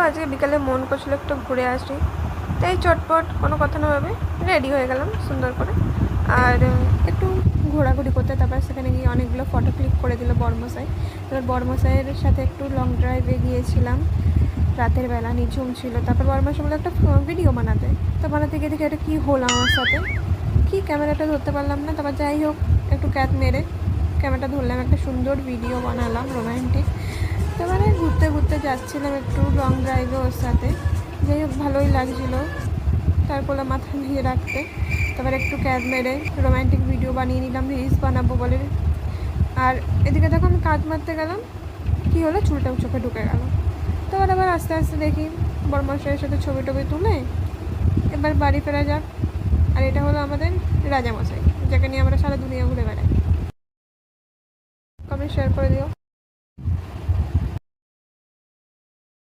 আজকে বিকালে মন করছিল একটু ঘুরে আসি, তাই চটপট কোনো কথা না ভাবে রেডি হয়ে গেলাম সুন্দর করে। আর একটু ঘোরাঘুরি করতে, তারপর সেখানে গিয়ে অনেকগুলো ফটো ক্লিক করে দিল বড়মশাই। তারপর বড়মশাইয়ের সাথে একটু লং ড্রাইভে গিয়েছিলাম, রাতের বেলা নিঝুম ছিল। তারপর বড়মশাই বলে একটা ভিডিও বানাতে, তো বানাতে গিয়ে দেখি এটা কী হলো আমার সাথে, কি ক্যামেরাটা ধরতে পারলাম না। তারপর যাই হোক একটু ক্যাত মেরে ক্যামেরাটা ধরলাম, একটা সুন্দর ভিডিও বানালাম রোম্যান্টিক। তারপরে ঘুরতে ঘুরতে যাচ্ছিলাম একটু লং ড্রাইভে ওর সাথে, যাই হোক ভালোই লাগছিলো তারপরে মাথা নিয়ে রাখতে। তারপর একটু ক্যাব মেরে রোম্যান্টিক ভিডিও বানিয়ে নিলাম, রিলস বানাবো বলে। আর এদিকে দেখো আমি কাজ মারতে গেলাম, কী হলো, চুলটাও চোখে ঢুকে গেল। তারপর আবার আস্তে আস্তে দেখি বড়মশাইয়ের সাথে ছবি টবি তুলে এবার বাড়ি ফেরা যাক। আর এটা হলো আমাদের রাজামশাই, যাকে নিয়ে আমরা সারা দুনিয়া ঘুরে বেড়াই। কমেন্ট শেয়ার করে দিও।